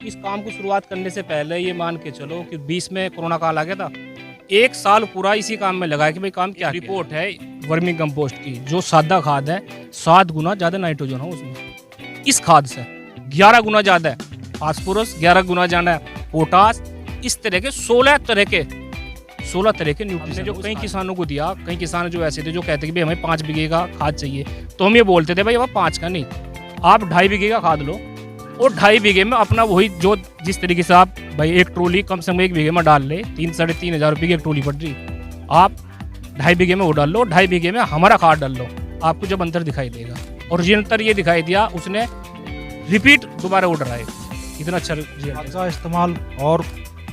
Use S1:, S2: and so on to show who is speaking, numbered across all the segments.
S1: इस काम को शुरुआत करने से पहले ये मान के चलो कि 20 में कोरोना काल आ गया था। 1 साल पूरा इसी काम में लगा कि भाई काम क्या रिपोर्ट है वर्मी कंपोस्ट की, जो सादा खाद है 7 गुना ज़्यादा नाइट्रोजन हो उसमें। इस खाद से 11 गुना ज़्यादा है फास्फोरस, 11 गुना ज़्यादा है पोटास, इस तरह के 16 तरह के न्यूट्रिशन जो कई किसानों को दिया। कई किसान जो ऐसे थे जो कहते कि भाई हमें 5 बीघे का खाद चाहिए, तो हम ये बोलते थे भाई अब 5 का नहीं, आप 2.5 बीघे का खाद लो और 2.5 बीघे में अपना वही जो जिस तरीके से आप भाई एक ट्रोली कम से कम 1 बीघे में डाल ले, 3-3.5 हज़ार रुपये की एक ट्रोली पड़ रही, आप 2.5 बीघे में वो डाल लो, 2.5 बीघे में हमारा खाद डाल लो, आपको जब अंतर दिखाई देगा। और ये अंतर ये दिखाई दिया, उसने रिपीट दोबारा ऑर्डर आए, इतना अच्छा
S2: खाद का इस्तेमाल और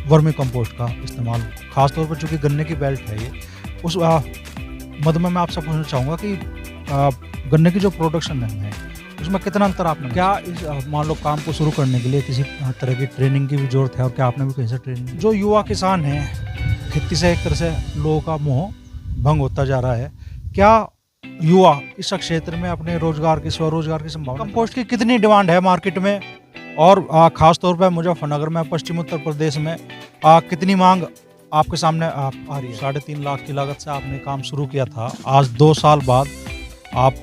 S2: वर्मी कंपोस्ट का इस्तेमाल, खासतौर पर चूँकि गन्ने की बेल्ट है ये, उस मद में मैं आपसे पूछना चाहूँगा कि गन्ने की जो प्रोडक्शन है उसमें कितना अंतर आपने, क्या इस मान लो काम को शुरू करने के लिए किसी तरह की ट्रेनिंग की भी जरूरत है, और क्या आपने भी कहीं से ट्रेनिंग? जो युवा किसान हैं, खेती से एक तरह से लोगों का मोह भंग होता जा रहा है, क्या युवा इस क्षेत्र में अपने रोजगार की, स्वरोजगार की संभावना, कंपोस्ट की कितनी डिमांड है मार्केट में, और खास तौर पर मुजफ्फरनगर में, पश्चिम उत्तर प्रदेश में कितनी मांग आपके सामने आ रही है? 3.5 लाख की लागत से आपने काम शुरू किया था, आज 2 साल बाद आप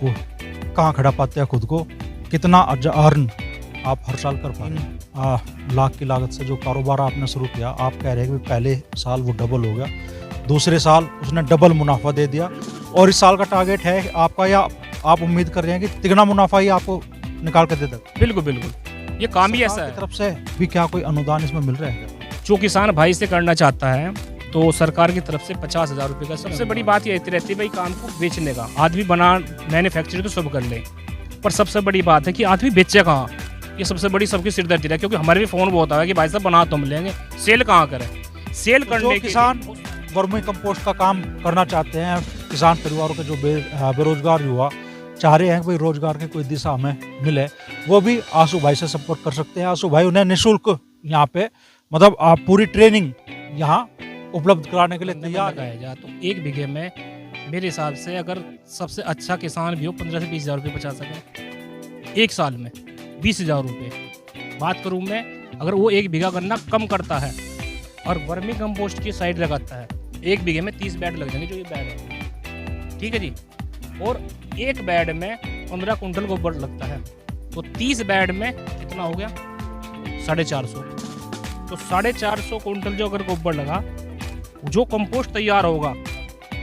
S2: कहाँ खड़ा पाते हैं खुद को? कितना अर्न आप हर साल कर पा रहे हैं? लाख की लागत से जो कारोबार आपने शुरू किया, आप कह रहे हैं कि पहले साल वो डबल हो गया, दूसरे साल उसने डबल मुनाफा दे दिया, और इस साल का टारगेट है आपका, या आप उम्मीद कर रहे हैं कि तिगुना मुनाफा ही आपको निकाल कर दे देगा?
S1: बिल्कुल बिल्कुल, ये काम ही ऐसा है।
S2: तरफ से भी क्या कोई अनुदान इसमें मिल रहा है?
S1: जो किसान भाई से करना चाहता है तो सरकार की तरफ से 50,000 रुपये का, सबसे बड़ी बात ये रहती है भाई काम को बेचने का। आदमी बना मैन्युफैक्चर तो सब कर ले, पर सबसे बड़ी बात है कि आदमी बेचे कहाँ, ये सबसे बड़ी सबकी सिरदर्दी है। क्योंकि हमारे भी फोन बहुत आया कि भाई साहब बना तो हम लेंगे, सेल कहाँ करें? सेल करने के
S2: किसान वर्मी कंपोस्ट का काम करना चाहते हैं, किसान परिवारों के जो बेरोजगार युवा चाह रहे हैं कि भाई रोजगार की कोई दिशा हमें मिले, वो भी आशु भाई से संपर्क कर सकते हैं। आशु भाई उन्हें निःशुल्क यहाँ पे मतलब आप पूरी ट्रेनिंग यहाँ उपलब्ध कराने के लिए तैयार
S1: है। तो 1 बीघे में मेरे हिसाब से अगर सबसे अच्छा किसान भी हो 15 से 20 हज़ार रुपये बचा सके 1 साल में, 20,000 रुपये बात करूँ मैं, अगर वो 1 बीघा गन्ना कम करता है और वर्मी कंपोस्ट की साइड लगाता है, 1 बीघे में 30 बेड लग जाएंगे, जो ये बेड है, ठीक है जी। और एक बेड में 15 कुंटल गोबर लगता है, तो 30 बेड में कितना हो गया? 450। तो 450 कुंटल जो अगर गोबर लगा, जो कंपोस्ट तैयार होगा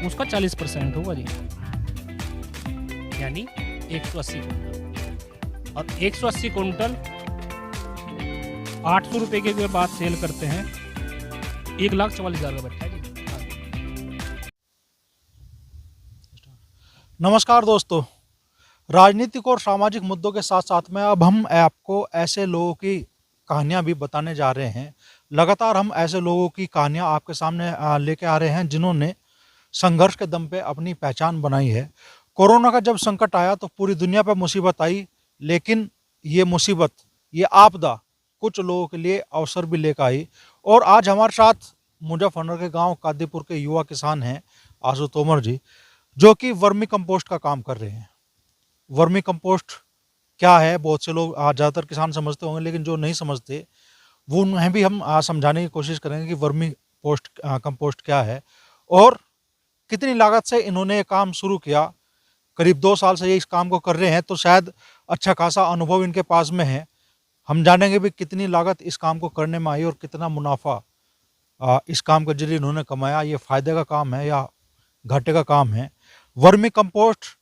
S1: उसका 40% होगा जी, यानी 180 कुंटल। और 180 कुंटल 800 रुपये के बाद सेल करते हैं, 1,44,000 का बैठा है जी।
S2: नमस्कार दोस्तों, राजनीतिक और सामाजिक मुद्दों के साथ साथ में अब हम आपको ऐसे लोगों की कहानियां भी बताने जा रहे हैं। लगातार हम ऐसे लोगों की कहानियां आपके सामने लेके आ रहे हैं जिन्होंने संघर्ष के दम पे अपनी पहचान बनाई है। कोरोना का जब संकट आया तो पूरी दुनिया पे मुसीबत आई, लेकिन ये मुसीबत, ये आपदा कुछ लोगों के लिए अवसर भी लेकर आई। और आज हमारे साथ मुजफ्फरनगर के गांव कादीपुर के युवा किसान हैं आशु तोमर जी, जो कि वर्मी कंपोस्ट का काम कर रहे हैं। वर्मी कंपोस्ट क्या है, बहुत से लोग ज़्यादातर किसान समझते होंगे, लेकिन जो नहीं समझते वो उन्हें भी हम समझाने की कोशिश करेंगे कि वर्मी कंपोस्ट क्या है और कितनी लागत से इन्होंने ये काम शुरू किया। करीब 2 साल से ये इस काम को कर रहे हैं, तो शायद अच्छा खासा अनुभव इनके पास में है। हम जानेंगे भी कितनी लागत इस काम को करने में आई और कितना मुनाफा इस काम के जरिए इन्होंने कमाया। ये फ़ायदे का काम है या घाटे का काम है? वर्मी कंपोस्ट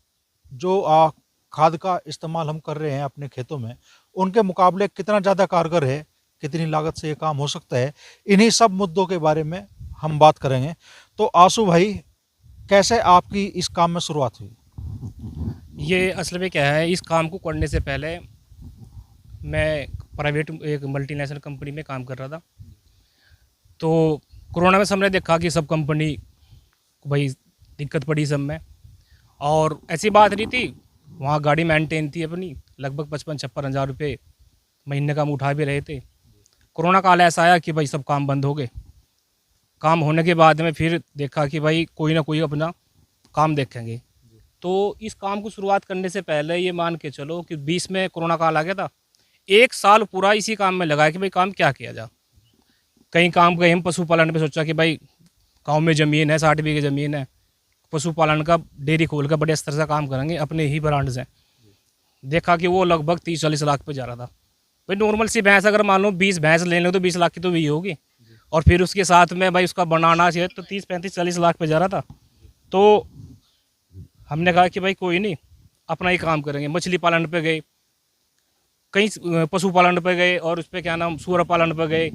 S2: जो खाद का इस्तेमाल हम कर रहे हैं अपने खेतों में, उनके मुकाबले कितना ज़्यादा कारगर है, कितनी लागत से ये काम हो सकता है, इन्हीं सब मुद्दों के बारे में हम बात करेंगे। तो आशु भाई, कैसे आपकी इस काम में शुरुआत हुई?
S1: ये असल में क्या है, इस काम को करने से पहले मैं प्राइवेट एक मल्टीनेशनल कंपनी में काम कर रहा था। तो कोरोना में सबने देखा कि सब कंपनी भाई दिक्कत पड़ी सब में, और ऐसी बात नहीं थी, वहाँ गाड़ी मेंटेन थी अपनी, लगभग 55-56 हज़ार रुपये महीने का हम उठा भी रहे थे। कोरोना काल ऐसा आया कि भाई सब काम बंद हो गए। काम होने के बाद में फिर देखा कि भाई कोई ना कोई अपना काम देखेंगे। तो इस काम को शुरुआत करने से पहले ये मान के चलो कि 20 में कोरोना काल आ गया था। एक साल पूरा इसी काम में लगा कि भाई काम क्या किया जाए। कहीं काम गए हम पशुपालन पे, सोचा कि भाई गाँव में ज़मीन है, 60 बीघे ज़मीन है, पशुपालन का डेयरी खोल कर बड़े स्तर से काम करेंगे अपने ही ब्रांड से। देखा कि वो लगभग 30-40 लाख पे जा रहा था। भाई नॉर्मल सी भैंस अगर मान लो 20 भैंस ले लो तो 20 लाख की तो वही होगी, और फिर उसके साथ में भाई उसका बनाना चाहिए तो 30-35-40 लाख पे जा रहा था। तो हमने कहा कि भाई कोई नहीं, अपना ही काम करेंगे। मछली पालन पे गए, कहीं पशुपालन पे गए, और उस पर क्या नाम सूअर पालन पे गए,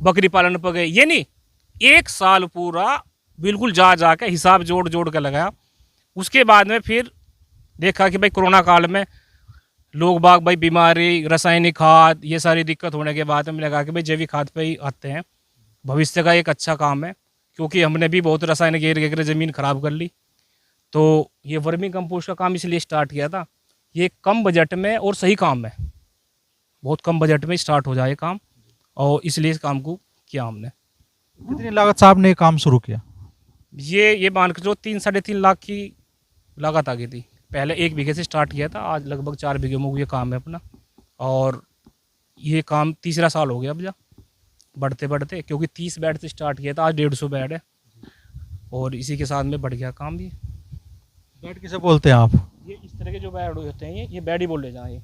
S1: बकरी पालन पे गए। ये नहीं, एक साल पूरा बिल्कुल जा के हिसाब जोड़ जोड़ के लगाया। उसके बाद में फिर देखा कि भाई कोरोना काल में लोग बाग भाई बीमारी, रासायनिक खाद, ये सारी दिक्कत होने के बाद हमने कहा कि भाई जैविक खाद पे ही आते हैं, भविष्य का एक अच्छा काम है। क्योंकि हमने भी बहुत रासायनिक घेर ज़मीन खराब कर ली। तो ये वर्मी कंपोस्ट का काम इसलिए स्टार्ट किया था, ये कम बजट में और सही काम है, बहुत कम बजट में स्टार्ट हो जाए ये काम, और इसलिए इस काम को किया हमने।
S2: कितनी लागत से आपने ये काम शुरू किया?
S1: ये मान के जो 3-3.5 लाख की लागत आ गई थी। पहले 1 बीघे से स्टार्ट किया था, आज लगभग 4 बीघे में ये काम है अपना, और ये काम तीसरा साल हो गया अब जा बढ़ते बढ़ते, क्योंकि 30 बेड से स्टार्ट किया था, आज 150 बेड है, और इसी के साथ में बढ़ गया काम भी।
S2: बेड किसे बोलते हैं आप?
S1: ये इस तरह के जो बेड होते हैं ये बेड ही बोले जाएँ।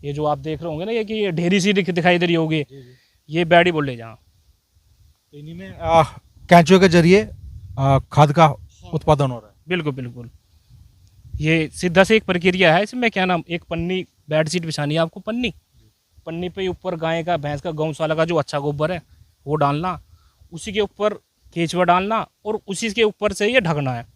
S1: ये जो आप देख रहे होंगे ना, ये कि ये ढेरी सी दिखाई दे रही होगी, ये बेड ही बोले जाएँ।
S2: इन्हीं में कैंचुए के जरिए खाद का उत्पादन हो रहा है।
S1: बिल्कुल बिल्कुल, ये सीधा से एक प्रक्रिया है इसमें। क्या नाम, एक पन्नी बेड शीट बिछानी है आपको, पन्नी पे ऊपर गाय का, भैंस का, गौशाला का जो अच्छा गोबर है वो डालना, उसी के ऊपर केचुआ डालना, और उसी के ऊपर से ये ढकना है।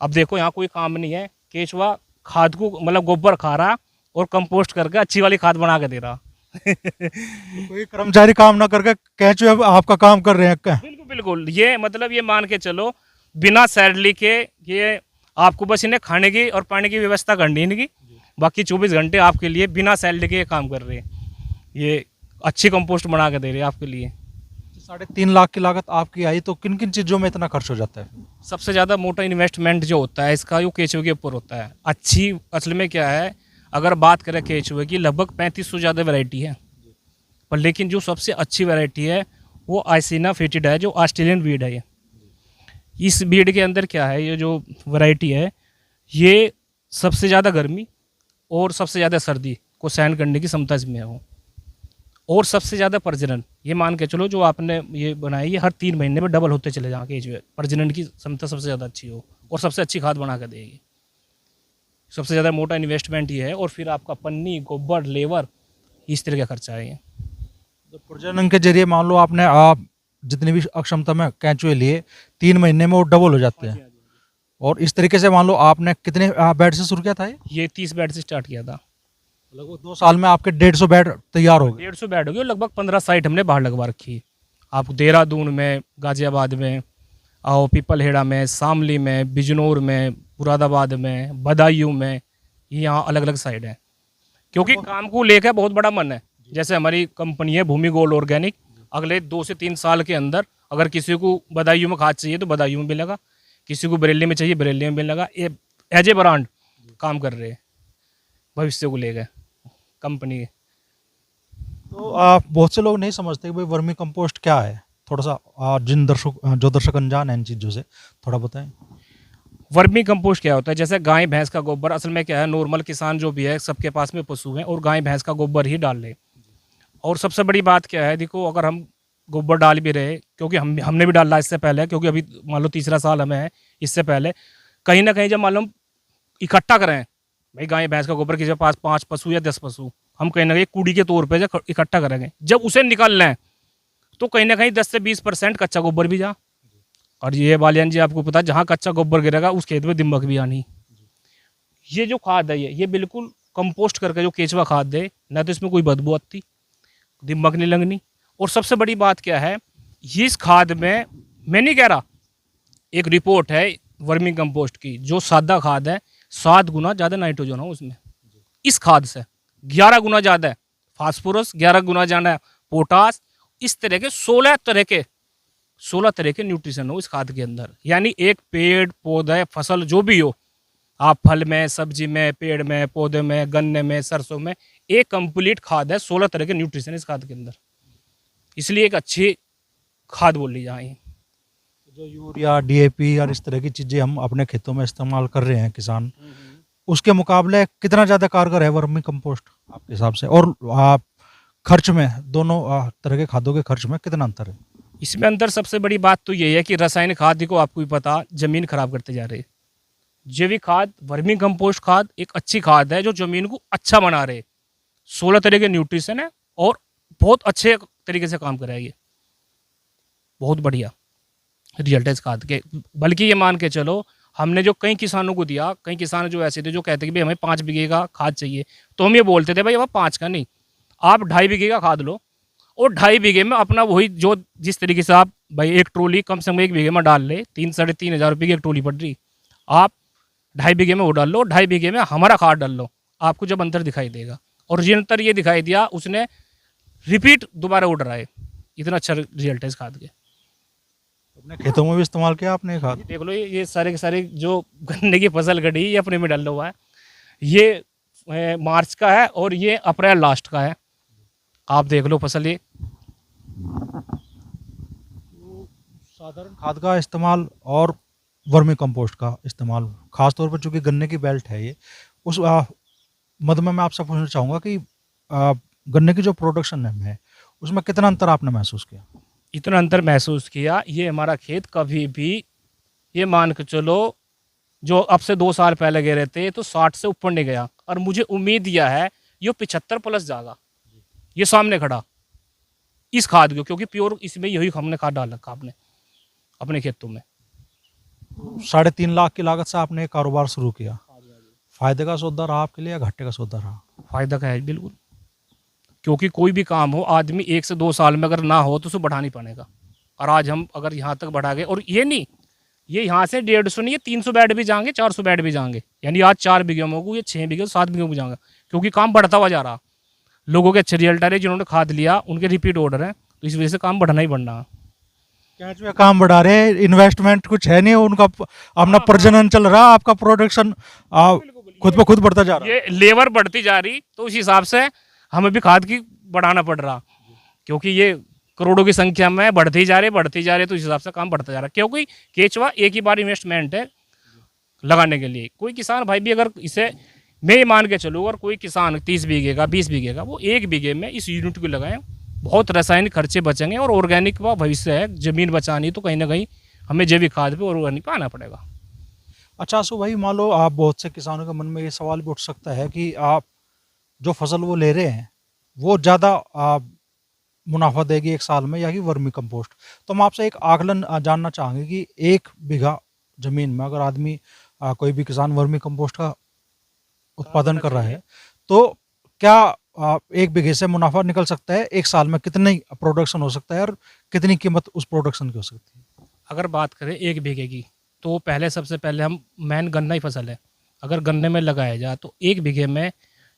S1: अब देखो यहाँ कोई काम नहीं है, केचुआ खाद को मतलब गोबर खा रहा और कंपोस्ट करके अच्छी वाली खाद बना के दे रहा।
S2: कोई कर्मचारी काम ना करके कैंचुए आपका काम कर रहे हैं क्या?
S1: बिल्कुल बिल्कुल, ये मतलब ये मान के चलो बिना सैलरी के, ये आपको बस इन्हें खाने की और पानी की व्यवस्था करनी है इनकी, बाकी 24 घंटे आपके लिए बिना सैलरी के ये काम कर रहे हैं। ये अच्छी कंपोस्ट बना के दे रहे हैं आपके लिए।
S2: 3.5 लाख की लागत आपकी आई, तो किन किन चीज़ों में इतना खर्च हो जाता है?
S1: सबसे ज़्यादा मोटा इन्वेस्टमेंट जो होता है इसका, वो केचुए के ऊपर होता है। अच्छी असल में क्या है, अगर बात करें केचुए की, लगभग 3500 ज़्यादा वैरायटी है, पर लेकिन जो सबसे अच्छी वैरायटी है वो आइसिना फेटिड है, जो ऑस्ट्रेलियन ब्रीड है। ये इस ब्रीड के अंदर क्या है, ये जो वैरायटी है ये सबसे ज़्यादा गर्मी और सबसे ज़्यादा सर्दी को सहन करने की क्षमता इसमें है, और सबसे ज़्यादा प्रजनन। ये मान के चलो जो आपने ये बनाई, ये हर 3 महीने में डबल होते चले जाएंगे, केचुए प्रजनन की क्षमता सबसे ज़्यादा अच्छी हो, और सबसे अच्छी खाद बना कर देगी। सबसे ज़्यादा मोटा इन्वेस्टमेंट ये है, और फिर आपका पन्नी, गोबर, लेबर, इस तरह का खर्चा है ये।
S2: तो प्रजनन के जरिए मान लो आपने आप जितनी भी अक्षमता में कैंचुए लिए, 3 महीने में वो डबल हो जाते हैं। और इस तरीके से मान लो आपने कितने बेड से शुरू किया था?
S1: ये 30 बेड से स्टार्ट किया था।
S2: लगभग 2 साल में आपके 150 बेड तैयार हो गए।
S1: 150 बेड हो गए, लगभग 15 साइट हमने बाहर लगवा रखी है। आप देहरादून में, गाजियाबाद में, और पीपलहेड़ा में, शामली में, बिजनौर में, मुरादाबाद में, बदायूं में, ये यहाँ अलग अलग साइड है। क्योंकि काम को लेकर बहुत बड़ा मन है। जैसे हमारी कंपनी है भूमि गोल्ड ऑर्गेनिक, अगले 2 से 3 साल के अंदर अगर किसी को बदायूं में खाद चाहिए तो बदायूं में मिलेगा, किसी को बरेली में चाहिए बरेली में मिलेगा। ये एज ए ब्रांड काम कर रहे हैं भविष्य को लेकर कंपनी।
S2: तो बहुत से लोग नहीं समझते कि भाई वर्मी कंपोस्ट क्या है। थोड़ा सा जो दर्शक अनजान हैं इन चीज़ों से, थोड़ा बताएं।
S1: वर्मी कंपोस्ट क्या होता है, जैसे गाय भैंस का गोबर, असल में क्या है, नॉर्मल किसान जो भी है सबके पास में पशु हैं और गाय भैंस का गोबर ही डाल रहे। और सबसे बड़ी बात क्या है, देखो अगर हम गोबर डाल भी रहे, क्योंकि हमने भी डाला इससे पहले, क्योंकि अभी मान लो 3रा साल हमें है, इससे पहले कहीं ना कहीं जब मान लो इकट्ठा करें भाई गाय भैंस का गोबर, किसी के पास 5 पशु या 10 पशु, हम कहीं ना कहीं कूड़ी के तौर पे जब इकट्ठा करेंगे, जब उसे निकाल लें तो कहीं ना कहीं 10 से 20% कच्चा गोबर भी जा। और ये बालियान जी आपको पता है, जहाँ कच्चा गोबर गिरेगा उस खेत में दिमक भी आनी। ये जो खाद है ये बिल्कुल कंपोस्ट करके जो केचुआ खाद दे, ना तो इसमें कोई बदबू आती, दिमक नहीं लगनी। और सबसे बड़ी बात क्या है, इस खाद में, मैं नहीं कह रहा, एक रिपोर्ट है वर्मी कंपोस्ट की, जो सादा खाद है 7 गुना ज़्यादा नाइट्रोजन हो उसमें, इस खाद से 11 गुना ज़्यादा है फास्फोरस, 11 गुना ज़्यादा है पोटास, इस तरह के 16 तरह के न्यूट्रिशन हो इस खाद के अंदर। यानी एक पेड़ पौधा फसल जो भी हो, आप फल में, सब्जी में, पेड़ में, पौधे में, गन्ने में, सरसों में, एक कंप्लीट खाद है, 16 तरह के न्यूट्रिशन इस खाद के अंदर, इसलिए एक अच्छी खाद बोली जाए।
S2: जो यूरिया डीएपी और इस तरह की चीजें हम अपने खेतों में इस्तेमाल कर रहे हैं किसान, उसके मुकाबले कितना ज्यादा कारगर है वर्मी कंपोस्ट आपके हिसाब से? और खर्च में दोनों तरह के खादों के खर्च में कितना अंतर है?
S1: इसमें अंतर सबसे बड़ी बात तो ये है कि रासायनिक खाद को आपको भी पता जमीन खराब करते जा रहे हैं। जैविक खाद, वर्मी कंपोस्ट खाद एक अच्छी खाद है जो जमीन को अच्छा बना रहे, 16 तरह के न्यूट्रिशन है और बहुत अच्छे तरीके से काम कर रहा है। ये बहुत बढ़िया रिजल्ट है इस खाद के। बल्कि ये मान के चलो, हमने जो कई किसानों को दिया, कई किसान जो ऐसे थे जो कहते कि भाई हमें 5 बीघे का खाद चाहिए, तो हम ये बोलते थे भाई अब 5 का नहीं, आप 2.5 बीघे का खाद लो और 2.5 बीघे में अपना वही जो जिस तरीके से आप भाई एक ट्रोली कम से कम 1 बीघे में डाल ले, 3-3.5 हज़ार रुपये की एक ट्रोली पड़ रही, आप 2.5 बीघे में वो डाल लो, 2.5 बीघे में हमारा खाद डाल लो, आपको जब अंतर दिखाई देगा। और ये अंतर ये दिखाई दिया, उसने रिपीट दोबारा ऑर्डर आए, इतना अच्छा रिजल्ट है इस खाद के।
S2: अपने खेतों में भी इस्तेमाल किया आपने खाद?
S1: देख लो ये सारे के सारे जो गन्ने की फसल खड़ी ये अपने में डाला हुआ है, ये मार्च का है और ये अप्रैल लास्ट का है, आप देख लो फसल ये।
S2: साधारण खाद का इस्तेमाल और वर्मी कंपोस्ट का इस्तेमाल, खासतौर पर चूंकि गन्ने की बेल्ट है ये, उस मद में मैं आपसे पूछना चाहूँगा कि गन्ने की जो प्रोडक्शन है उसमें कितना अंतर आपने महसूस किया?
S1: इतना अंतर महसूस किया, ये हमारा खेत कभी भी, ये मान के चलो जो अब से 2 साल पहले गए रहते तो 60 से ऊपर नहीं गया, और मुझे उम्मीद यह है ये 75 प्लस जाएगा, ये सामने खड़ा इस खाद को, क्योंकि प्योर इसमें यही हमने खाद डाल रखा आपने अपने खेतों में।
S2: 3.5 लाख की लागत से आपने कारोबार शुरू किया, फायदे का सौदा रहा आपके लिए या घाटे का सौदा रहा?
S1: फायदा का है बिल्कुल, क्योंकि कोई भी काम हो आदमी 1 से 2 साल में अगर ना हो तो उसे बढ़ा नहीं पाएगा। और आज हम अगर यहाँ तक बढ़ा गए, और ये नहीं, ये यहाँ से 150 नहीं, ये 300 बेड भी जाएंगे, 400 बेड भी जाएंगे, यानी आज 4 बीघे में होगा, ये 6 बीघे 7 बीघे में जाएगा, क्योंकि काम बढ़ता हुआ जा रहा, लोगों के अच्छे रिजल्ट आ रहे, जिन्होंने खाद लिया उनके रिपीट ऑर्डर है, तो इस वजह से काम बढ़ना ही बढ़ना है।
S2: कैच में काम बढ़ा रहे हैं, इन्वेस्टमेंट कुछ है नहीं, उनका अपना प्रजनन चल रहा, आपका प्रोडक्शन खुद ब खुद बढ़ता जा रहा है।
S1: ये लेबर बढ़ती जा रही, तो उस हिसाब से हमें भी खाद की बढ़ाना पड़ रहा, क्योंकि ये करोड़ों की संख्या में बढ़ती जा रही, तो इस हिसाब से काम बढ़ता जा रहा है। क्योंकि केचुआ एक ही बार इन्वेस्टमेंट है लगाने के लिए। कोई किसान भाई भी अगर इसे, मैं ये मान के चलूँ, अगर कोई किसान 30 बीघे का 20 बीघे का, वो 1 बीघे में इस यूनिट को लगाएं, बहुत रासायनिक खर्चे बचेंगे और ऑर्गेनिक का भविष्य है। ज़मीन बचानी तो कहीं ना कहीं हमें जैविक खाद पे और ऑर्गेनिक पे आना पड़ेगा।
S2: अच्छा आशु भाई, मान लो आप, बहुत से किसानों के मन में ये सवाल भी उठ सकता है कि आप जो फसल वो ले रहे हैं वो ज़्यादा मुनाफा देगी 1 साल में या कि वर्मी कंपोस्ट? तो हम आपसे एक आकलन जानना चाहेंगे कि 1 बीघा ज़मीन में अगर आदमी कोई भी किसान वर्मी कंपोस्ट का उत्पादन कर रहा है, तो क्या 1 बीघे से मुनाफा निकल सकता है 1 साल में? कितनी प्रोडक्शन हो सकता है और कितनी कीमत उस प्रोडक्शन की हो सकती है?
S1: अगर बात करें 1 बीघे की, तो पहले सबसे पहले हम मेन गन्ना ही फसल है, अगर गन्ने में लगाया जाए तो 1 बीघे में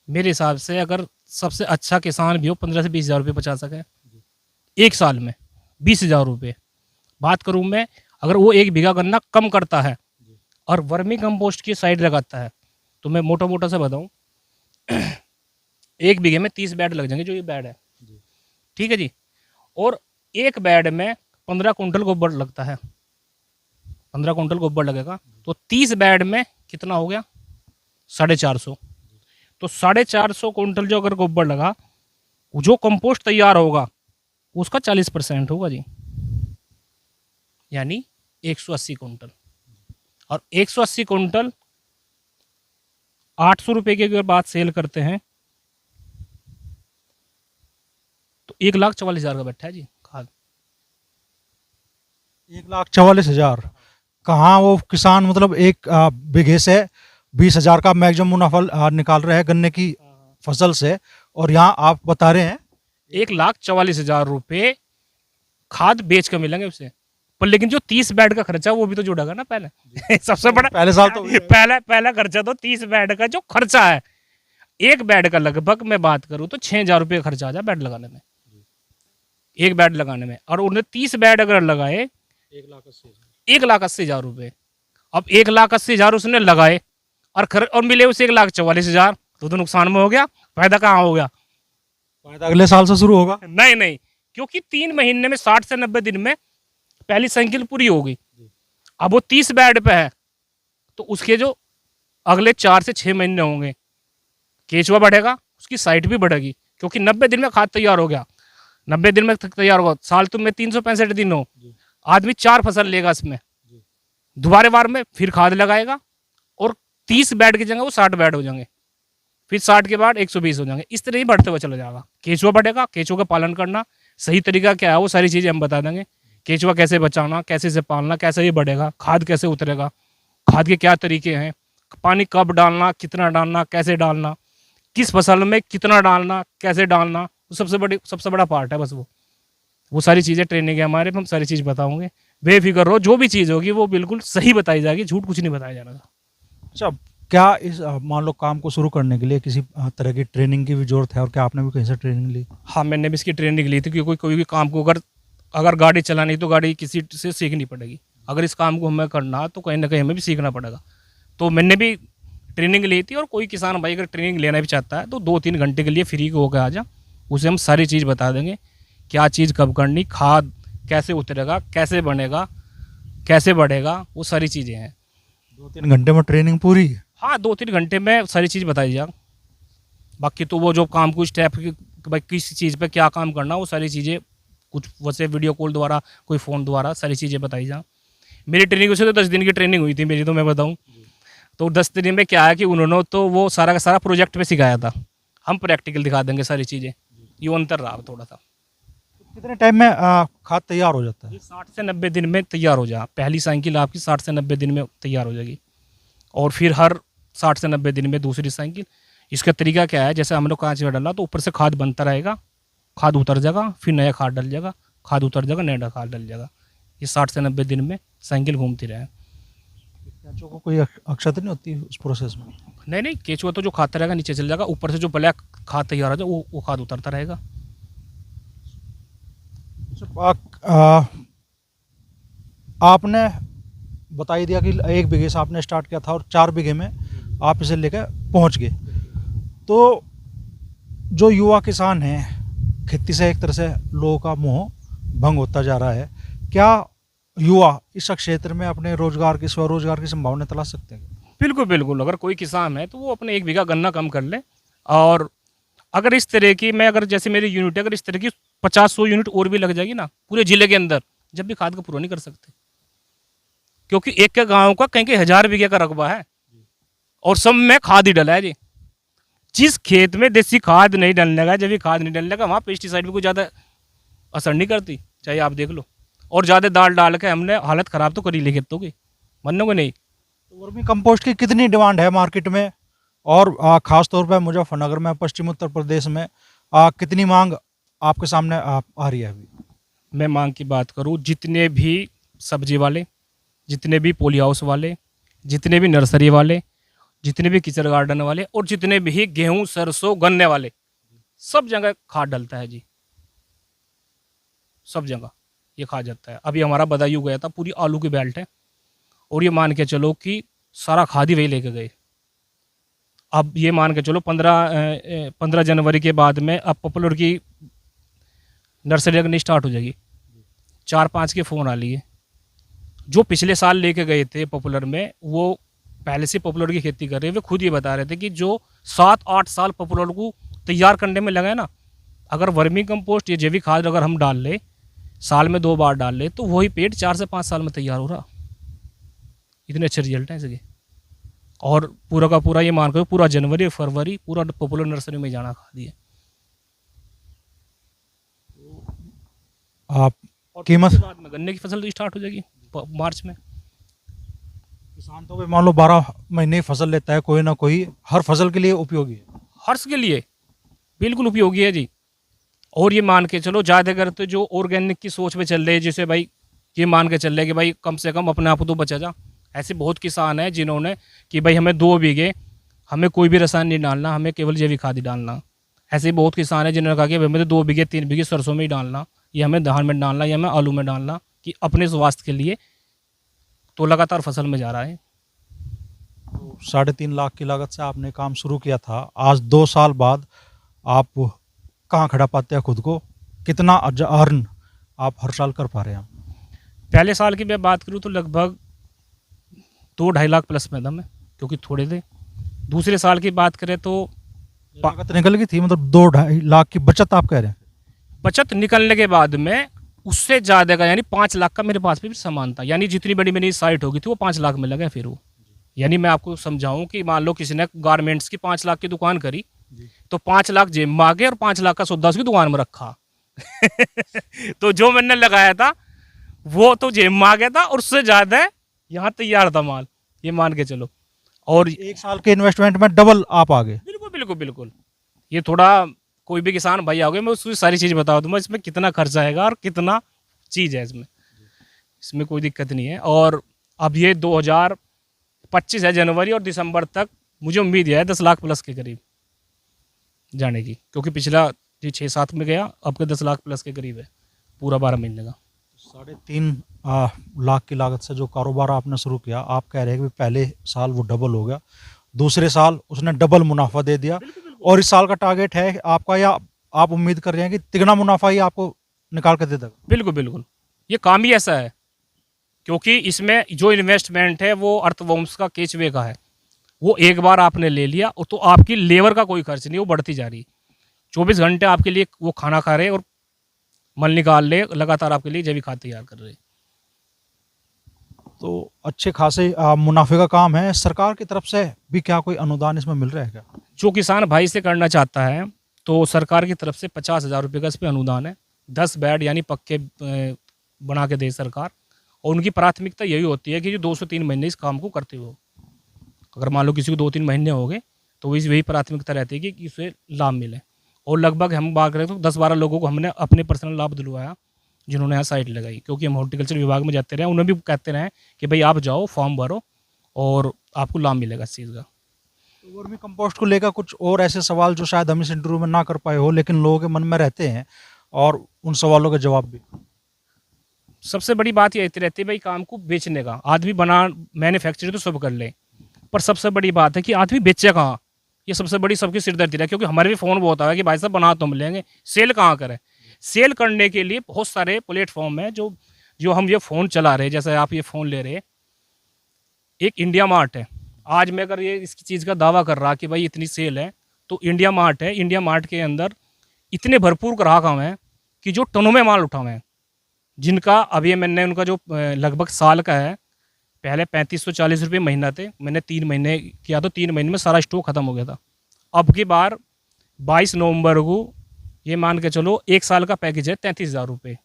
S1: मेरे हिसाब से अगर सबसे अच्छा किसान भी हो 15 से 20 हज़ार रुपये बचा सके 1 साल में, 20 हज़ार रुपये। बात करूँ मैं, अगर वो 1 बीघा गन्ना कम करता है और वर्मी कंपोस्ट की साइड लगाता है, तो मैं मोटा मोटा सा बताऊँ 1 बीघे में 30 बेड लग जाएंगे, जो ये बेड है, ठीक है जी। और 1 बेड में 15 कुंटल गोबर लगता है, 15 कुंटल गोबर लगेगा, तो 30 बेड में कितना हो गया? 450। तो 450 कुंटल जो अगर गोबर लगा, जो कंपोस्ट तैयार होगा उसका 40% होगा जी, यानी 180 कुंटल। और 180 कुंटल 800 रुपये की अगर बात सेल करते हैं तो 1,44,000 का बैठा है जी खाद।
S2: 1,44,000 कहाँ वो किसान मतलब 1 बीघे से 20,000 का मैक्सिमम मुनाफा निकाल रहे हैं गन्ने की फसल से, और यहाँ आप बता रहे हैं
S1: 1,44,000 रुपये खाद बेच कर मिलेंगे उसे। पर लेकिन जो 30 बेड का खर्चा वो भी तो जुड़ेगा ना पहले सबसे बड़ा
S2: पहले साल तो
S1: पहला खर्चा तो 30 बेड का जो खर्चा है, 1 बेड का लगभग मैं बात करूं तो 6,000 रुपये का खर्चा आ जाए बेड लगाने में, 1 बेड लगाने में। और उन्हें 30 बेड अगर लगाए 1,80,000 रुपये। अब 1,80,000 उसने लगाए और मिले उसे 1,44,000, तो नुकसान में हो गया। फायदा कहाँ हो गया?
S2: फायदा अगले साल से शुरू होगा।
S1: नहीं नहीं, क्योंकि 3 महीने में 60 से 90 दिन में पहली साइकिल पूरी होगी। अब वो 30 बेड पे है, तो उसके जो अगले 4 से 6 महीने होंगे, केचुआ बढ़ेगा, उसकी साइट भी बढ़ेगी, क्योंकि 90 दिन में खाद तैयार हो गया। 90 दिन में तैयार होगा, साल तुम में 365 दिन हो, आदमी 4 फसल लेगा इसमें, दोबारा बार में फिर खाद लगाएगा, और 30 बेड की जगह वो 60 बेड हो जाएंगे, फिर 60 के बाद 120 हो जाएंगे। इस तरह ही बढ़ते हुए चला जाएगा। केचुआ बढ़ेगा, केचुआ का पालन करना, सही तरीका क्या है वो सारी चीज़ें हम बता देंगे। केचुआ कैसे बचाना, कैसे से पालना, कैसे ये बढ़ेगा, खाद कैसे उतरेगा, खाद के क्या तरीके हैं, पानी कब डालना, कितना डालना, कैसे डालना, किस फसल में कितना डालना, कैसे डालना, वो सबसे बड़ा पार्ट है बस। वो सारी चीज़ें ट्रेनिंग है हमारे, हम सारी चीज़ बताओगे। बेफिक्र रहो, जो भी चीज़ होगी वो बिल्कुल सही बताई जाएगी, झूठ कुछ नहीं बताया जाएगा।
S2: अच्छा, क्या इस मान लो काम को शुरू करने के लिए किसी तरह की ट्रेनिंग की भी जरूरत है, और क्या आपने भी कहीं से ट्रेनिंग ली?
S1: हाँ, मैंने भी इसकी ट्रेनिंग ली थी, क्योंकि कोई भी काम को अगर गाड़ी चलानी तो गाड़ी किसी से सीखनी पड़ेगी। अगर इस काम को हमें करना तो कहीं ना कहीं हमें भी सीखना पड़ेगा। तो मैंने भी ट्रेनिंग ली थी, और कोई किसान भाई अगर ट्रेनिंग लेना भी चाहता है तो 2-3 घंटे के लिए फ्री होकर आ जा, उसे हम सारी चीज़ बता देंगे, क्या चीज़ कब करनी, खाद कैसे उतरेगा, कैसे बनेगा, कैसे बढ़ेगा, वो सारी चीज़ें हैं।
S2: 2-3 घंटे में ट्रेनिंग पूरी?
S1: हाँ, 2-3 घंटे में सारी चीज़ बताई जा। बाकी तो वो जो काम कुछ स्टेप भाई किस चीज़ पे क्या काम करना, वो सारी चीज़ें कुछ वैसे वीडियो कॉल द्वारा, कोई फ़ोन द्वारा सारी चीज़ें बताई जा। मेरी ट्रेनिंग वैसे तो 10 दिन की ट्रेनिंग हुई थी मेरी, तो मैं बताऊँ तो 10 दिन में क्या है कि उन्होंने तो वो सारा का सारा प्रोजेक्ट पे सिखाया था, हम प्रैक्टिकल दिखा देंगे सारी चीज़ें। ये अंतर रहा थोड़ा सा।
S2: कितने टाइम में खाद तैयार हो जाता है?
S1: ये 60 से 90 दिन में तैयार हो जा, पहली साइकिल आपकी 60 से 90 दिन में तैयार हो जाएगी, और फिर हर 60 से 90 दिन में दूसरी साइकिल। इसका तरीका क्या है, जैसे हम लोग कांच में डाला तो ऊपर से खाद बनता रहेगा, खाद उतर जाएगा, फिर नया खाद डल जाएगा, खाद उतर जाएगा, नया खाद डल जाएगा। ये 60 से 90 दिन में साइकिल घूमती रहे।
S2: केंचुओं को कोई अक्षत नहीं होती उस प्रोसेस में?
S1: नहीं नहीं, केचुआ तो जो खाता रहेगा नीचे चल जाएगा, ऊपर से जो ब्लैक खाद तैयार हो जाए वो खाद उतरता रहेगा।
S2: आपने बता ही दिया कि 1 बीघे से आपने स्टार्ट किया था और 4 बीघे में आप इसे लेकर पहुंच गए। तो जो युवा किसान हैं, खेती से एक तरह से लोगों का मोह भंग होता जा रहा है। क्या युवा इस क्षेत्र में अपने रोजगार की, स्वरोजगार की संभावना तलाश सकते हैं?
S1: बिल्कुल बिल्कुल, अगर कोई किसान है तो वो अपने 1 बीघा गन्ना कम कर ले, और अगर इस तरह की मैं अगर जैसे मेरी यूनिट है, अगर इस तरह की 50-100 यूनिट और भी लग जाएगी ना पूरे जिले के अंदर, जब भी खाद का पूरा नहीं कर सकते, क्योंकि एक के गाँव का कहीं 1000 बीघे का रकबा है, और सब में खाद ही डला है जी। जिस खेत में देसी खाद नहीं डलने का, जब भी खाद नहीं डलने का, वहाँ पेस्टिसाइड भी कोई ज़्यादा असर नहीं करती, चाहे आप देख लो। और ज़्यादा दाल डाल के हमने हालत ख़राब तो करी ली खेतों की, मानोगे नहीं।
S2: तो वर्मी कंपोस्ट की कितनी डिमांड है मार्केट में, और ख़ास तौर पर मुजफ्फरनगर में, पश्चिम उत्तर प्रदेश में कितनी मांग आपके सामने आ रही है अभी?
S1: मैं मांग की बात करूँ, जितने भी सब्जी वाले, जितने भी पोली हाउस वाले, जितने भी नर्सरी वाले, जितने भी किचन गार्डन वाले, और जितने भी गेहूं, सरसों, गन्ने वाले, सब जगह खाद डलता है जी, सब जगह ये खाद जाता है। अभी हमारा बदायूं गया था, पूरी आलू की बेल्ट है, और ये मान के चलो कि सारा खाद ही वही लेके गए। अब ये मान के चलो 15 जनवरी के बाद में अब पॉपुलर की नर्सरी लगनी स्टार्ट हो जाएगी। 4-5 के फ़ोन आ लिए, जो पिछले साल लेके गए थे पॉपुलर में, वो पहले से पॉपुलर की खेती कर रहे हैं, वे खुद ये बता रहे थे कि जो 7-8 साल पॉपुलर को तैयार करने में लगा है ना, अगर वर्मी कंपोस्ट या जैविक खाद अगर हम डाल ले, साल में 2 बार डाल ले, तो वही पेड़ 4 से 5 साल में तैयार हो रहा। इतने अच्छे रिजल्ट हैं इसके। और पूरा का पूरा ये मान कर पूरा जनवरी फरवरी पूरा पॉपुलर नर्सरी में जाना खा दिए।
S2: आप
S1: और
S2: कीमत
S1: बाद में गन्ने की फसल तो स्टार्ट हो जाएगी मार्च में।
S2: किसान तो भाई मान लो 12 महीने फसल लेता है, कोई ना कोई हर फसल के लिए उपयोगी है।
S1: हर्ष के लिए बिल्कुल उपयोगी है जी। और ये मान के चलो ज़्यादातर तो जो ऑर्गेनिक की सोच में चल रहे हैं, जैसे भाई ये मान के चल रहे कि भाई कम से कम अपने आप को तो बचा जा। ऐसे बहुत किसान हैं जिन्होंने कि भाई हमें 2 बीघे, हमें कोई भी रसायन नहीं डालना, हमें केवल जैविक खाद ही डालना। ऐसे बहुत किसान हैं जिन्होंने कहा कि भाई हमें तो 2 बीघे 3 बीघे सरसों में ही डालना, या हमें धान में डालना, या हमें आलू में डालना, कि अपने स्वास्थ्य के लिए। तो लगातार फसल में जा रहा है।
S2: 3.5 लाख की लागत से आपने काम शुरू किया था, आज 2 साल बाद आप कहाँ खड़ा पाते हैं खुद को, कितना अर्न आप हर साल कर पा रहे हैं?
S1: पहले साल की मैं बात करूँ तो लगभग 2-2.5 लाख प्लस में था मैं, क्योंकि थोड़े थे। दूसरे साल की बात करें तो
S2: लागत निकल गई थी, मतलब 2-2.5 लाख की बचत आप कह रहे हैं?
S1: बचत निकलने के बाद में उससे ज़्यादा का यानी 5 लाख का मेरे पास भी सामान था। यानी जितनी बड़ी मेरी साइट होगी थी वो 5 लाख में लगा फिर वो। यानी मैं आपको समझाऊं कि मान लो किसी ने गारमेंट्स की 5 लाख की दुकान करी, तो 5 लाख जेब में आ गए और 5 लाख का सौदा उसकी दुकान में रखा। तो जो मैंने लगाया था वो तो जेब में आ गया था और उससे ज़्यादा यहाँ तैयार था माल, ये मान के चलो। और
S2: एक साल के इन्वेस्टमेंट में डबल आप आ गए?
S1: बिल्कुल बिल्कुल बिल्कुल। ये थोड़ा कोई भी किसान भाई आओगे मैं उसकी सारी चीज़ बता दूंगा इसमें कितना खर्चा आएगा और कितना चीज़ है इसमें, इसमें कोई दिक्कत नहीं है। और अब ये 2025 है, जनवरी और दिसंबर तक मुझे उम्मीद है 10 लाख प्लस के करीब जाने की, क्योंकि पिछला 6-7 में गया, अब के 10 लाख प्लस के करीब है पूरा 12 महीने का।
S2: 3.5 लाख की लागत से जो कारोबार आपने शुरू किया, आप कह रहे हैं कि पहले साल वो डबल हो गया, दूसरे साल उसने डबल मुनाफा दे दिया, और इस साल का टारगेट है आपका, या आप उम्मीद कर रहे हैं कि तिगुना मुनाफा ही आपको निकाल कर दे देगा?
S1: बिल्कुल बिल्कुल, ये काम ही ऐसा है, क्योंकि इसमें जो इन्वेस्टमेंट है वो अर्थवंश का केचवे का है। वो एक बार आपने ले लिया और तो आपकी लेबर का कोई खर्च नहीं, वो बढ़ती जा रही। 24 घंटे आपके लिए वो खाना खा रहे और मल निकाल ले, लगातार आपके लिए जैविक खाद तैयार कर रहे।
S2: तो अच्छे खासे मुनाफे का काम है। सरकार की तरफ से भी क्या कोई अनुदान इसमें मिल रहा है क्या?
S1: जो किसान भाई से करना चाहता है तो सरकार की तरफ से 50,000 रुपये का इस पर अनुदान है। 10 बेड यानी पक्के बना के दे सरकार, और उनकी प्राथमिकता यही होती है कि जो 2 से 3 महीने इस काम को करते हो। अगर मान लो किसी को 2-3 महीने हो गए तो इस वही प्राथमिकता रहती है कि उसे लाभ मिले। और लगभग हम बात करें तो 10-12 लोगों को हमने अपने पर्सनल लाभ दिलवाया जिन्होंने यहाँ साइट लगाई, क्योंकि हम हॉर्टिकल्चर विभाग में जाते रहे, उन्हें भी कहते रहे कि भाई आप जाओ फॉर्म भरो और आपको लाभ मिलेगा इस चीज़ का।
S2: तो वर्मी कंपोस्ट को लेकर कुछ और ऐसे सवाल जो शायद हम इस इंटरव्यू में ना कर पाए हो, लेकिन लोगों के मन में रहते हैं, और उन सवालों के जवाब भी?
S1: सबसे बड़ी बात ये रहती है भाई काम को बेचने का। आदमी बना मैन्युफैक्चर तो सब कर ले, पर सबसे बड़ी बात है कि आदमी बेचे कहाँ, ये सबसे बड़ी सबकी सिरदर्दी है। क्योंकि हमारे भी फ़ोन बहुत आया कि भाई साहब बना तो मिलेंगे, सेल कहाँ करें। सेल करने के लिए बहुत सारे प्लेटफॉर्म हैं जो हम ये फ़ोन चला रहे हैं, जैसे आप ये फ़ोन ले रहे हैं। एक इंडिया मार्ट है, आज मैं अगर ये इसकी चीज़ का दावा कर रहा कि भाई इतनी सेल है, तो इंडिया मार्ट है। इंडिया मार्ट के अंदर इतने भरपूर ग्राहक हम हैं कि जो टनों में माल उठाए हैं, जिनका अभी मैंने उनका जो लगभग साल का है, पहले 3540 रुपये महीना थे, मैंने 3 महीने किया तो 3 महीने में सारा स्टॉक ख़त्म हो गया था। अब की बार 22 नवंबर को ये मान के चलो 1 साल का पैकेज है 33,000 रुपये,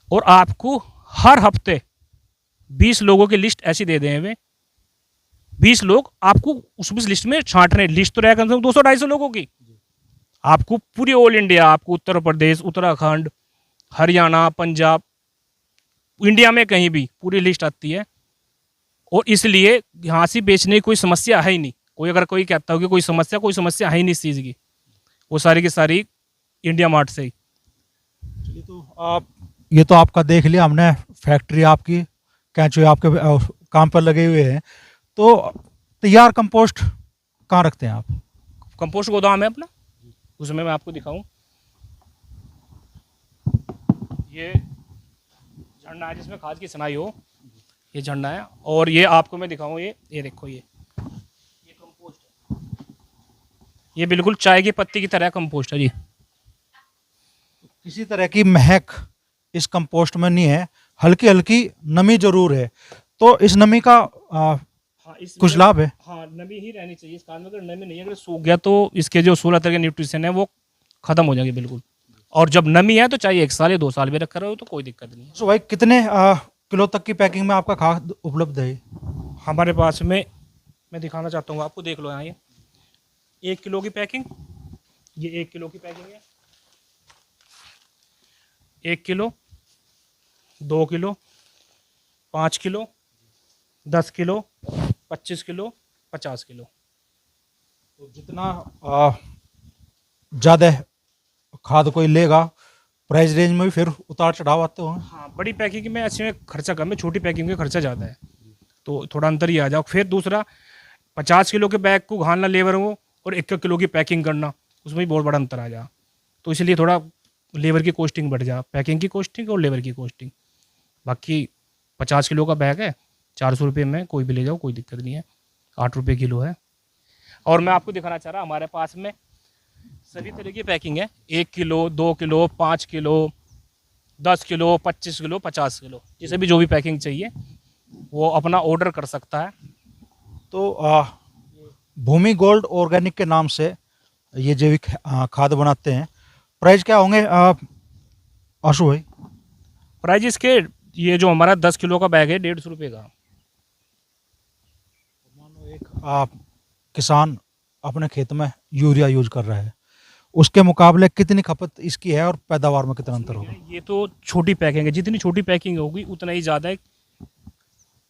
S1: और आपको हर हफ्ते 20 लोगों की लिस्ट ऐसी दे दें वे, 20 लोग आपको उस लिस्ट में छांट रहे। लिस्ट तो रहेगा कम से कम 200-250 लोगों की। आपको पूरी ऑल इंडिया, आपको उत्तर प्रदेश, उत्तराखंड, हरियाणा, पंजाब, इंडिया में कहीं भी पूरी लिस्ट आती है। और इसलिए यहाँ से बेचने की कोई समस्या है ही नहीं। कोई अगर कोई कहता हो कि कोई समस्या है ही नहीं इस चीज़ की, वो सारी की सारी इंडिया मार्ट से ही।
S2: चलिए, तो ये तो आपका देख लिया हमने, फैक्ट्री आपकी, कैंचुए आपके काम पर लगे हुए हैं। तो तैयार कंपोस्ट कहाँ रखते हैं आप?
S1: कंपोस्ट गोदाम है अपना, उसमें मैं आपको दिखाऊं। ये झंडा है जिसमें खाद की सनाई हो, ये झंडा है। और ये आपको मैं दिखाऊं, ये देखो, ये कंपोस्ट है। ये बिल्कुल चाय की पत्ती की तरह कंपोस्ट है जी।
S2: किसी तरह की महक इस कंपोस्ट में नहीं है, हल्की हल्की नमी जरूर है। तो इस नमी का
S1: हाँ,
S2: कुछ लाभ है?
S1: हाँ, नमी ही रहनी चाहिए इस काम में। अगर नमी नहीं है, अगर सूख गया तो इसके जो 16 तरह के न्यूट्रिशन है वो खत्म हो जाएंगे बिल्कुल। और जब नमी है तो चाहे 1 साल या 2 साल भी रखा रहे हो तो कोई दिक्कत नहीं है।
S2: तो भाई कितने किलो तक की पैकिंग में आपका खाद उपलब्ध है?
S1: हमारे पास में मैं दिखाना चाहता हूँ आपको, देख लो यहाँ, ये 1 किलो की पैकिंग, ये 1 किलो की पैकिंग है। 1 kilo, 2 kilo, 5 kilo, 10 kilo, 25 kilo, 50 kilo.
S2: तो जितना ज़्यादा खाद कोई लेगा, प्राइस रेंज में भी फिर उतार चढ़ाव आते हो?
S1: हाँ, बड़ी पैकिंग में अच्छे में खर्चा कम है, छोटी पैकिंग में खर्चा ज़्यादा है, तो थोड़ा अंतर ही आ जाओ। फिर दूसरा 50 किलो के बैग को घालना लेबर को और 1 किलो की पैकिंग करना, उसमें भी बहुत बड़ा अंतर आ जा। तो इसलिए थोड़ा लेबर की कॉस्टिंग बढ़ जा, पैकिंग की कॉस्टिंग और लेबर की कॉस्टिंग। बाकी 50 किलो का बैग है, 400 रुपये में कोई भी ले जाओ, कोई दिक्कत नहीं है। 8 रुपये किलो है। और मैं आपको दिखाना चाह रहा, हमारे पास में सभी तरह की पैकिंग है। 1 kilo, 2 kilo, 5 kilo, 10 kilo, 25 kilo, 50 kilo, जिसे भी जो भी पैकिंग चाहिए वो अपना ऑर्डर कर सकता है।
S2: तो भूमि गोल्ड ऑर्गेनिक के नाम से ये जैविक खाद बनाते हैं। प्राइस क्या होंगे आशु भाई?
S1: प्राइस इसके, ये जो हमारा 10 किलो का बैग है 150 रुपये का।
S2: मानो एक किसान अपने खेत में यूरिया यूज कर रहा है, उसके मुकाबले कितनी खपत इसकी है और पैदावार में कितना अंतर होगा?
S1: ये तो छोटी पैकिंग है, जितनी छोटी पैकिंग होगी उतना ही ज़्यादा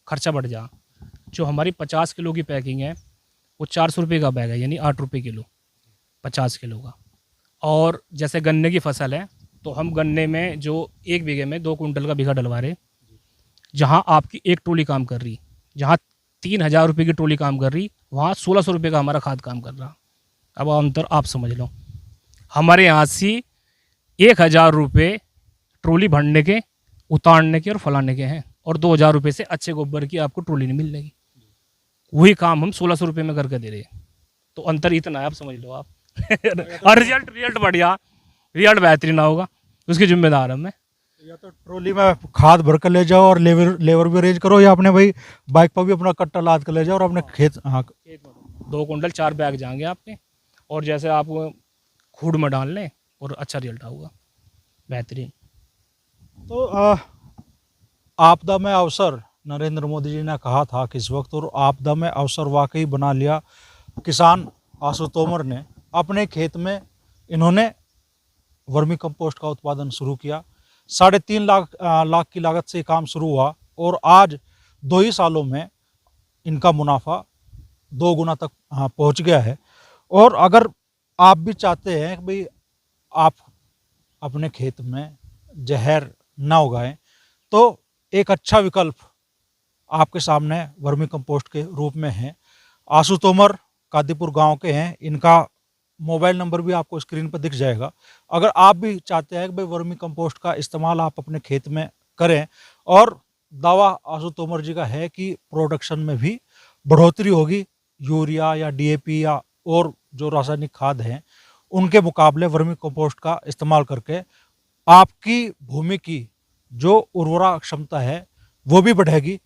S1: खर्चा बढ़ जा। जो हमारी 50 किलो की पैकिंग है वो 400 रुपये का बैग है, यानी 8 रुपये किलो 50 किलो का। और जैसे गन्ने की फसल है तो हम गन्ने में जो 1 बीघे में 2 कुंटल का बीघा डलवा रहे, जहाँ आपकी एक टोली काम कर रही, जहाँ 3,000 रुपये की टोली काम कर रही, वहाँ 1,600 रुपये का हमारा खाद काम कर रहा। अब अंतर आप समझ लो। हमारे यहाँ से 1,000 रुपये ट्रॉली भरने के, उतारने के और फलाने के हैं, और 2,000 रुपये से अच्छे गोबर की आपको ट्रॉली नहीं मिल रही। वही काम हम 1,600 रुपये में करके दे रहे हैं। तो अंतर इतना है, आप समझ लो आप। और रिजल्ट बढ़िया, रिजल्ट बेहतरीन होगा, उसकी जिम्मेदार हम मैं।
S2: या तो ट्रॉली में खाद भर कर ले जाओ और लेबर भी अरेंज करो, या अपने भाई बाइक पर भी अपना कट्टा लाद कर ले जाओ और अपने खेत। हाँ,
S1: 2 कुंटल 4 बैग जाएंगे आपके, और जैसे आप खूड में डाल लें और अच्छा रिजल्ट आऊगा, बेहतरीन।
S2: तो आपदा में अवसर नरेंद्र मोदी जी ने कहा था कि इस वक्त, और आपदा में अवसर वाकई बना लिया। किसान आशु तोमर ने अपने खेत में इन्होंने वर्मी कंपोस्ट का उत्पादन शुरू किया। 3.5 लाख की लागत से काम शुरू हुआ और आज 2 ही सालों में इनका मुनाफा 2 गुना तक पहुंच गया है। और अगर आप भी चाहते हैं कि भाई आप अपने खेत में जहर ना उगाएं, तो एक अच्छा विकल्प आपके सामने वर्मी कंपोस्ट के रूप में है। आशु तोमर कादीपुर गांव के हैं। इनका मोबाइल नंबर भी आपको स्क्रीन पर दिख जाएगा। अगर आप भी चाहते हैं कि भाई वर्मी कंपोस्ट का इस्तेमाल आप अपने खेत में करें, और दावा आशु तोमर जी का है कि प्रोडक्शन में भी बढ़ोतरी होगी, यूरिया या डीएपी या और जो रासायनिक खाद हैं उनके मुकाबले वर्मी कंपोस्ट का इस्तेमाल करके आपकी भूमि की जो उर्वरा क्षमता है वो भी बढ़ेगी,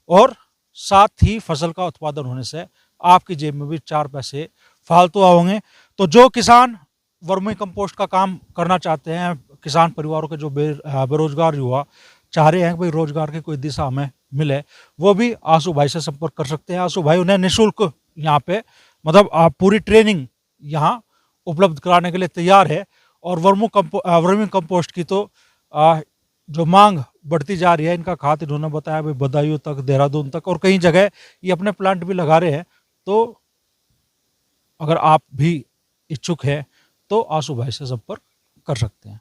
S2: और साथ ही फसल का उत्पादन होने से आपकी जेब में भी 4 पैसे फालतू आओगे। तो जो किसान वर्मी कंपोस्ट का काम करना चाहते हैं, किसान परिवारों के जो बेरोजगार युवा चाह रहे हैं कि भाई रोजगार की कोई दिशा हमें मिले, वो भी आशु भाई से संपर्क कर सकते हैं। आशु भाई उन्हें निःशुल्क यहाँ पे मतलब आप पूरी ट्रेनिंग यहाँ उपलब्ध कराने के लिए तैयार है। और वर्मी कंपोस्ट की तो जो मांग बढ़ती जा रही है, इनका खाद इन्होंने बताया भाई बदायूं तक, देहरादून तक, और कई जगह ये अपने प्लांट भी लगा रहे हैं। तो अगर आप भी इच्छुक हैं तो आशु भाई से संपर्क कर सकते हैं।